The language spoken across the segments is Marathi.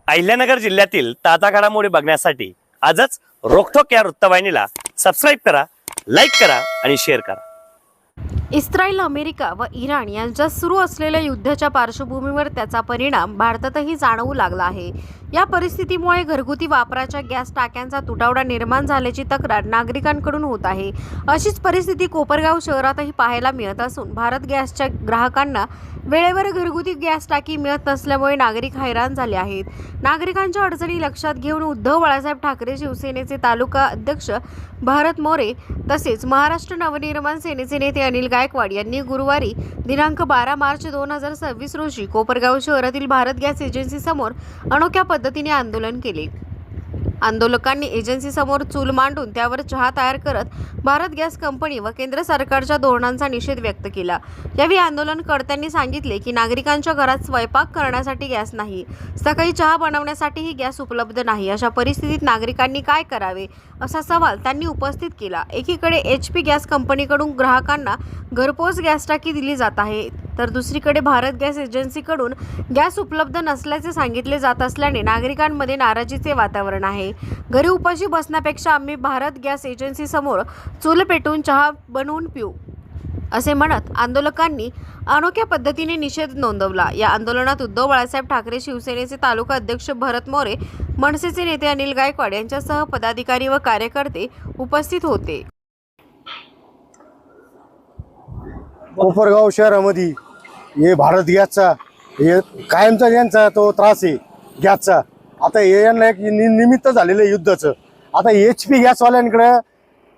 अहिल्यानगर जिल्ह्यातील ताजा घडामोडी बघण्यासाठी आजच रोखोक या वृत्तवाहिनीला सबस्क्राईब करा, लाईक करा आणि शेअर करा। इस्रायल, अमेरिका व इराण यांच्यात सुरू असलेल्या युद्धाच्या पार्श्वभूमीवर त्याचा परिणाम भारतातही जाणवू लागला आहे। या परिस्थितीमुळे घरगुती वापराच्या गॅस टाक्यांचा तुटवडा निर्माण झाल्याची तक्रार नागरिकांकडून होत आहे। अशीच परिस्थिती कोपरगाव शहरातही पाहायला मिळत असून भारत गॅसच्या ग्राहकांना वेळेवर घरगुती गॅस टाकी मिळत नसल्यामुळे नागरिक हैराण झाले आहेत। नागरिकांच्या अडचणी लक्षात घेऊन उद्धव बाळासाहेब ठाकरे शिवसेनेचे तालुका अध्यक्ष भरत मोरे तसेच महाराष्ट्र नवनिर्माण सेनेचे नेते अनिल गायकवाड यांनी गुरुवारी दिनांक 12 मार्च 2026 रोजी कोपरगाव शहरातील भारत गॅस एजन्सी समोर अनोख्या पद्धतीने आंदोलन केले। आंदोलकांनी एजन्सी समोर चूल मांडून त्यावर चहा तयार करत भारत गॅस कंपनी व केंद्र सरकारच्या धोरणांचा निषेध व्यक्त केला। यावेळी आंदोलनकर्त्यांनी सांगितले की नागरिकांच्या घरात स्वयंपाक करण्यासाठी गॅस नाही, सकाळी चहा बनवण्यासाठीही गॅस उपलब्ध नाही। अशा परिस्थितीत नागरिकांनी काय करावे असा सवाल त्यांनी उपस्थित केला। एकीकडे HP गॅस कंपनीकडून ग्राहकांना घरपोच गॅस टाकी दिली जात आहे, तर दुसरीकडे भारत गॅस एजन्सीकडून गॅस उपलब्ध नसल्याचे सांगितले जात असल्याने नागरिकांमध्ये नाराजीचे वातावरण आहे। घरी उपाशी बसण्यापेक्षा आम्ही भारत गॅस एजन्सी समोर चूल पेटवून चहा बनवून पिऊ असे म्हणत आंदोलकांनी अनोख्या पद्धतीने निषेध नोंदवला। या आंदोलनात उद्धव बाळासाहेब ठाकरे शिवसेनेचे तालुका अध्यक्ष भरत मोरे, मनसेचे नेते अनिल गायकवाड यांच्यासह पदाधिकारी व कार्यकर्ते उपस्थित होते। कोपरगाव शहरामध्ये हे भारत गॅसचा हे कायमचा यांचा तो त्रास आहे गॅसचा। आता हे यांना एक निमित्त झालेलं आहे युद्धाचं। आता HP गॅसवाल्यांकडे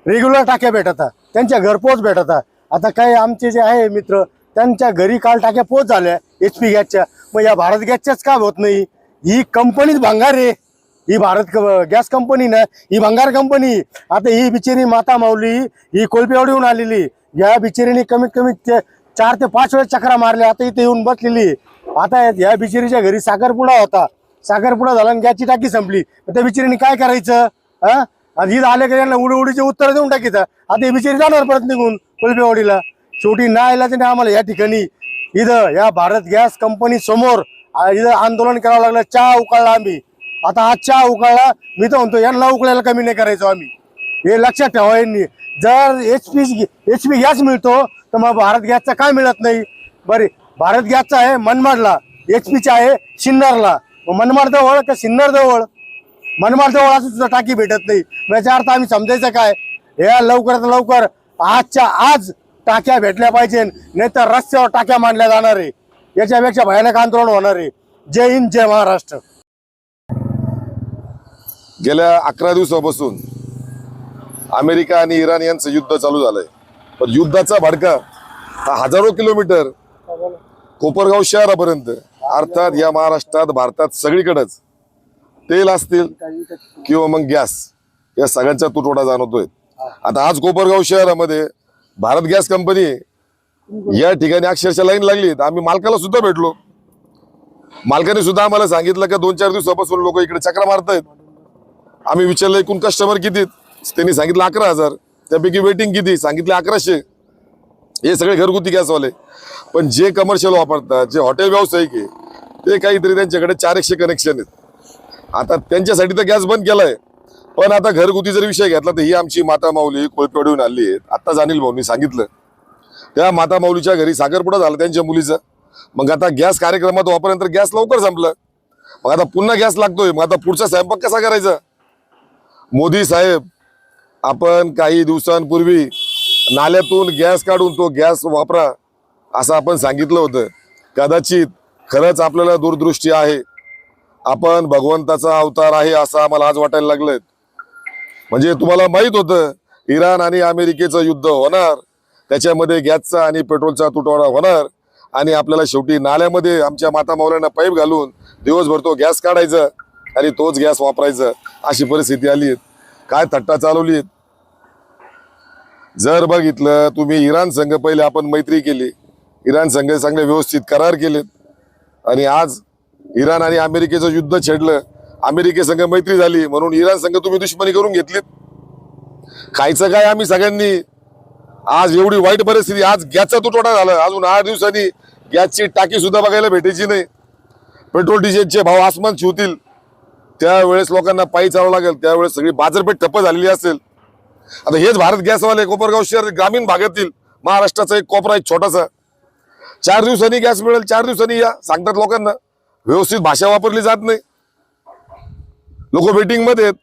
रेग्युलर टाक्या भेटतात, त्यांच्या घरपोच भेटतात। आता काही आमचे जे आहे मित्र त्यांच्या घरी काल टाक्या पोच झाल्या HP गॅसच्या, मग या भारत गॅसच्याच का होत नाही? ही कंपनीच भंगार आहे, ही भारत गॅस कंपनी ना, ही भंगार कंपनी। आता ही बिचारी माता माऊली ही कोलपेवाडीहून आलेली, या बिचारीने कमीत कमी 4 ते 5 वेळेस चक्रा मारल्या, आता इथे येऊन बसलेली। आता या बिचारीच्या घरी साखरपुडा होता, साखरपुडा झाला आणि गॅसची टाकी संपली, त्या बिचारीने काय करायचं? ही आले का यांना उडीचे उत्तर देऊन टाकीचं। आता ही बिचारी जाणार परत निघून कोलपेवाडीला। शेवटी ना आल्याचं आम्हाला या ठिकाणी इथं या भारत गॅस कंपनी समोर इथं आंदोलन करावं लागलं। चहा उकळला आम्ही, आता हा चहा उकळला, मी तर म्हणतो यांना उकळायला कमी नाही करायचो आम्ही, हे लक्षात ठेवा यांनी। जर HP गॅस मिळतो तर मग भारत गॅसचा काय मिळत नाही? बरे भारत गॅसचा आहे मनमाडला, HPचा आहे सिन्नरला, मनमाड जवळ का सिन्नर जवळ? मनमाड जवळ असं सुद्धा टाकी भेटत नाही। याचा अर्थ आम्ही समजायचं काय? या लवकरात लवकर आजच्या आज टाक्या भेटल्या पाहिजे, नाही तर रस्त्यावर टाक्या मांडल्या जाणार आहे। याच्यापेक्षा भयानक आंदोलन होणार आहे। जय हिंद, जय महाराष्ट्र। गेल्या 11 दिवसापासून अमेरिका आणि इराण यांचं युद्ध चालू झालंय, पण युद्धाचा भडका हा हजारो किलोमीटर कोपरगाव शहरापर्यंत, अर्थात या महाराष्ट्रात भारतात सगळीकडेच तेल असतील किंवा मग गॅस, या सगळ्यांचा तुटवडा जाणवतोय। आता आज कोपरगाव शहरामध्ये भारत गॅस कंपनी या ठिकाणी अक्षरशः लाईन लागली। आम्ही मालकाला सुद्धा भेटलो, मालकाने सुद्धा आम्हाला सांगितलं की 2-4 दिवसापासून लोक इकडे चक्रा मारतायत। आम्ही विचारलं एकूण कस्टमर किती, त्यांनी सांगितलं 11,000, त्यापैकी वेटिंग किती, सांगितले 1100। हे सगळे घरगुती गॅसवाले, पण जे कमर्शियल वापरतात, जे हॉटेल व्यावसायिक आहे, ते काहीतरी त्यांच्याकडे 400 कनेक्शन आहेत। आता त्यांच्यासाठी तर गॅस बंद केलाय, पण आता घरगुती जर विषय घेतला तर ही आमची माता माऊली कोलपेवाडीहून आली आहे। आत्ताच अनिल भाऊंनी सांगितलं, त्या माता माऊलीच्या घरी साखरपुडा झाला त्यांच्या मुलीचा, मग आता गॅस कार्यक्रमात वापरल्यानंतर गॅस लवकर संपलं, मग आता पुन्हा गॅस लागतोय, मग आता पुढचा स्वयंपाक कसा करायचा? मोदी साहेब, आपण काही दिवसांपूर्वी नाल्यातून गॅस काढून तो गॅस वापरा असं आपण सांगितलं होतं। कदाचित खरंच आपल्याला दूरदृष्टी आहे, आपण भगवंताचा अवतार आहे असं आम्हाला आज वाटायला लागलंय। म्हणजे तुम्हाला माहित होतं इराण आणि अमेरिकेचं युद्ध होणार, त्याच्यामध्ये गॅसचा आणि पेट्रोलचा तुटवडा होणार, आणि आपल्याला शेवटी नाल्यामध्ये आमच्या माता माऊल्यांना पाईप घालून दिवसभर तो गॅस काढायचा आणि तोच गॅस वापरायचा, अशी परिस्थिती आली आहे। काय थट्टा चालवली आहे? जर बघितलं तुम्ही, इराण संघ पहिले आपण मैत्री केली, इराण संघ चांगले व्यवस्थित करार केलेत, आणि आज इराण आणि अमेरिकेचं युद्ध छेडलं, अमेरिकेसंघ मैत्री झाली म्हणून इराण संघ तुम्ही दुश्मनी करून घेतलीत। खायचं काय आम्ही सगळ्यांनी? आज एवढी वाईट परिस्थिती, आज गॅसचा तुटवडा झाला, अजून 8 दिवसांनी गॅसची टाकी सुद्धा बघायला भेटायची नाही। पेट्रोल डिझेलचे भाव आसमान छुतील, त्यावेळेस लोकांना पायी चालावं लागेल, त्यावेळेस सगळी बाजारपेठ ठप्प झालेली असेल. आता हेच भारत गॅसवाले कोपरगाव शहर ग्रामीण भागातील महाराष्ट्राचा एक कोपरा आहे छोटासा. 4 दिवसांनी गॅस मिळेल, 4 दिवसांनी या सांगतात लोकांना. व्यवस्थित भाषा वापरली जात नाही. लोक वेटिंग मध्ये आहेत.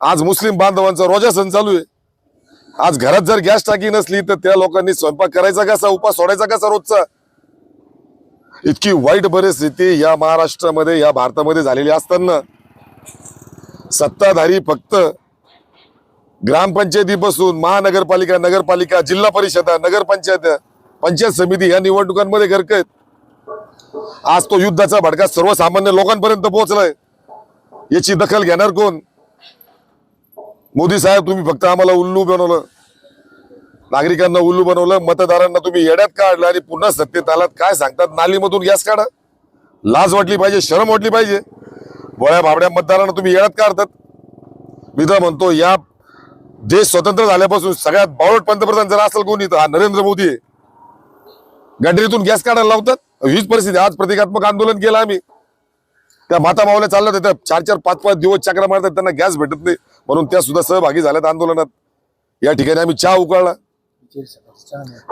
आज मुस्लिम बांधवांचा रोजा सण चालू आहे. आज घरात जर गॅस टाकी नसली तर त्या लोकांनी स्वयंपाक करायचा कसा, उपास सोडायचा कसा रोजचा. इतकी वाईट परिस्थिती या महाराष्ट्रामध्ये, या भारतामध्ये झालेली असताना सत्ताधारी फक्त ग्रामपंचायतीपासून महानगरपालिका, नगरपालिका, जिल्हा परिषदा, नगरपंचायत, पंचायत समिती या निवडणुकांमध्ये गरकत. आज तो युद्धाचा भडका सर्वसामान्य लोकांपर्यंत पोहोचलाय. याची दखल घेणार कोण? मोदी साहेब, तुम्ही फक्त आम्हाला उल्लू बनवलं, नागरिकांना उल्लू बनवलं, मतदारांना तुम्ही येड्यात काढलं आणि पुन्हा सत्तेत आलात. काय सांगतात, नालीमधून गॅस काढा. लाज वाटली पाहिजे, शरम वाटली पाहिजे. बोळ्या भाबड्या मतदारांना तुम्ही येड्यात काढतात. मी तर म्हणतो, या देश स्वतंत्र झाल्यापासून सगळ्यात बावळट पंतप्रधान जर असेल कोणी तर हा नरेंद्र मोदी आहे. गॅटरीतून गॅस काढायला लावतात. हीच परिस्थिती. आज प्रतिकात्मक आंदोलन केलं आम्ही. त्या माता मावल्या चालल्या होत्या, 4-4, 5-5 दिवस चक्रा मारतात, त्यांना गॅस भेटत नाही म्हणून त्या सुद्धा सहभागी झाल्यात आंदोलनात. या ठिकाणी आम्ही चहा उकळला.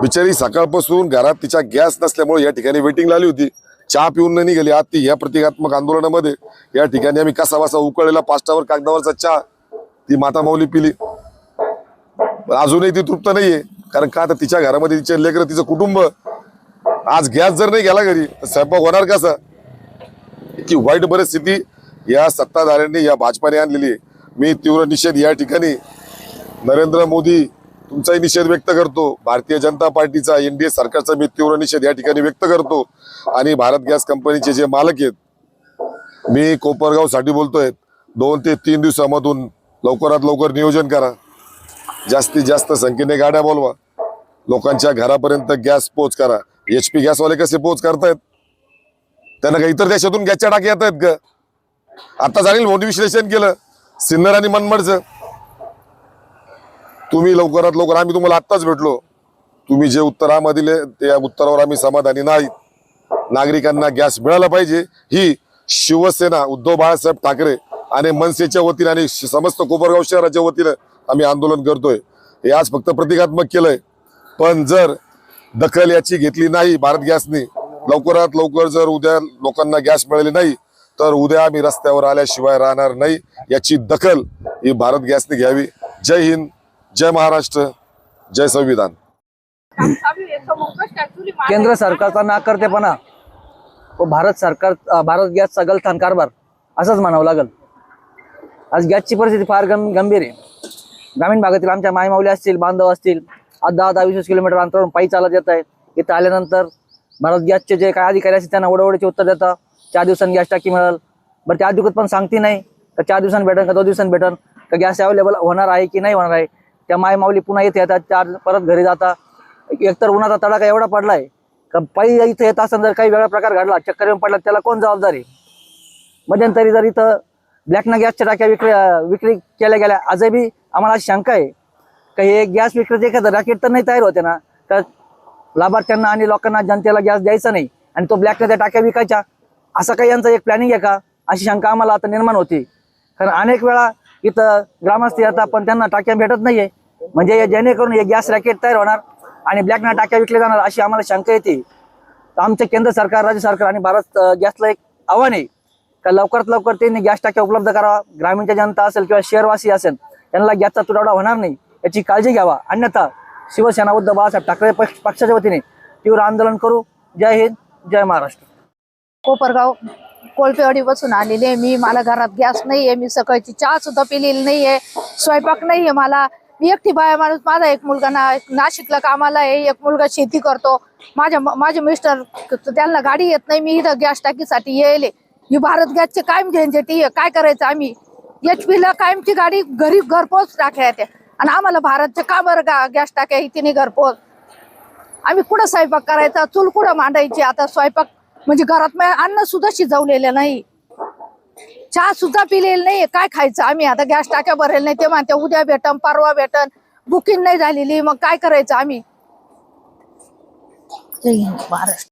बिचारी सकाळपासून घरात तिच्या गॅस नसल्यामुळे या ठिकाणी वेटिंग आली होती. चहा पिऊन नाही निघाली. आज ती या प्रतिकात्मक आंदोलनामध्ये या ठिकाणी आम्ही कसा बसा उकळलेला 5 टावर कागदावरचा चहा ती माता माऊली पिली. अजूनही ती तृप्त नाहीये. कारण का, तर तिच्या घरामध्ये तिचे लेकरं, तिचं कुटुंब. आज गॅस जर नाही गेला घरी तर स्वयंपाक होणार कसा? इतकी वाईट परिस्थिती या सत्ताधाऱ्यांनी, या भाजपाने आणलेली आहे. मी तीव्र निषेध या ठिकाणी नरेंद्र मोदी तुमचाही निषेध व्यक्त करतो. भारतीय जनता पार्टीचा, NDA सरकारचा मी तीव्र निषेध या ठिकाणी व्यक्त करतो. आणि भारत गॅस कंपनीचे जे मालक आहेत, मी कोपरगाव साठी बोलतोय, 2 ते 3 दिवसामधून लवकरात लवकर नियोजन करा. जास्तीत जास्त संख्येने गाड्या बोलवा. लोकांच्या घरापर्यंत गॅस पोच करा. HP गॅसवाले कसे पोच करतायत? त्यांना काही इतर देशातून गॅसच्या टाक्या येत आहेत का? आता जाणील मोदी विश्लेषण केलं सिन्नर आणि मनमाडचं. तुम्ही लवकरात लवकर, आम्ही तुम्हाला आत्ताच भेटलो, तुम्ही जे उत्तर आम्हाला दिले त्या उत्तरावर आम्ही समाधानी नाही. नागरिकांना गॅस मिळाला पाहिजे. ही शिवसेना, उद्धव बाळासाहेब ठाकरे आणि मनसेच्या वतीने आणि समस्त कोपरगाव शहराच्या वतीने आम्ही आंदोलन करतोय. हे आज फक्त प्रतिकात्मक केलंय, पण जर दखल याची घेतली नाही भारत गॅसनी, लवकरात लवकर जर उद्या लोकांना गॅस मिळाली नाही तर उद्या आम्ही रस्त्यावर आल्याशिवाय राहणार नाही. याची दखल ही भारत गॅसने घ्यावी. जय हिंद, जय महाराष्ट्र, जय संविधान. केंद्र सरकारचा नाकर्तेपणा व भारत गॅसचा गलथान कारभार असंच म्हणावं लागेल. आज गॅसची परिस्थिती फार गंभीर आहे. ग्रामीण भागातील आमच्या मायमाऊली असतील, बांधव असतील, आज 10-20 किलोमीटर अंतरावरून पायी चालत येत आहे. इथं आल्यानंतर भारत गॅसचे जे काय अधिकारी असतील त्यांना ओढवडीचे उत्तर देतात, 4 दिवसांनी गॅस टाकी मिळेल. बरं, त्या अधिकृत पण सांगते नाही का 4 दिवसांनी भेटेल का 2 दिवसांनी भेटेल का, गॅस अवेलेबल होणार आहे की नाही होणार आहे. त्या मायमाऊली पुन्हा इथे येतात, 4 परत घरी जातात. एकतर उन्हाचा तडाखा एवढा पडलाय का पायी इथं येत असताना जर काही वेगळा प्रकार घडला, चक्कर येऊन पडला, त्याला कोण जबाबदार आहे? मध्यंतरी जर इथं ब्लॅकना गॅसच्या टाक्या विक्री केल्या गेल्या, आजही आम्हाला अशी शंका आहे का हे गॅस विक्रेते एखादं रॅकेट तर नाही तयार होते ना, तर लाभार्थ्यांना आणि लोकांना, जनतेला गॅस द्यायचा नाही आणि तो ब्लॅकना त्या टाक्या विकायच्या, असं काही यांचं एक प्लॅनिंग आहे का, अशी शंका आम्हाला आता निर्माण होती. कारण अनेक वेळा इथं ग्रामस्थ येतात पण त्यांना टाक्या भेटत नाहीये. म्हणजे जेणेकरून हे गॅस रॅकेट तयार होणार आणि ब्लॅकना टाक्या विकल्या जाणार, अशी आम्हाला शंका येते. तर आमचे केंद्र सरकार, राज्य सरकार आणि भारत गॅसला एक आव्हान आहे का लवकरात लवकर त्यांनी गॅस टाक्या उपलब्ध करावा. ग्रामीणच्या जनता असेल किंवा शहरवासी असेल, त्यांना गॅसचा तुटवडा होणार नाही याची काळजी घ्यावा. अन्यथा शिवसेना, उद्धव बाळासाहेब ठाकरे पक्षाच्या वतीने तीव्र आंदोलन करू. जय हिंद, जय महाराष्ट्र. कोपरगाव कोळपेवाडी बसून आलेली आहे मी. मला घरात गॅस नाहीये, मी सकाळची चहा सुद्धा पिलेली नाहीये, स्वयंपाक नाहीये मला. मी एकटी बाया माणूस. माझा एक मुलगा नाशिकला कामाला आहे, एक मुलगा शेती करतो. माझे मिस्टर, त्यांना गाडी येत नाही. मी इथं गॅस टाकीसाठी येईल. ही भारत गॅसचे कायम झंझटी आहे. काय करायचं आम्ही? HP ला कायमची गाडी घरी घरपोच टाक्या येते आणि आम्हाला भारतच्या का बरं गॅस टाक्या इथे घरपोच? आम्ही कुठं स्वयंपाक करायचा, चूल कुठं मांडायची? आता स्वयंपाक म्हणजे घरात अन्न सुद्धा शिजवलेलं नाही, चहा सुद्धा पिलेलं नाही. काय खायचं आम्ही? आता गॅस टाक्या भरेल नाही, ते म्हणते उद्या भेटन, परवा भेटन, बुकिंग नाही झालेली, मग काय करायचं आम्ही? जय हिंद महाराष्ट्र.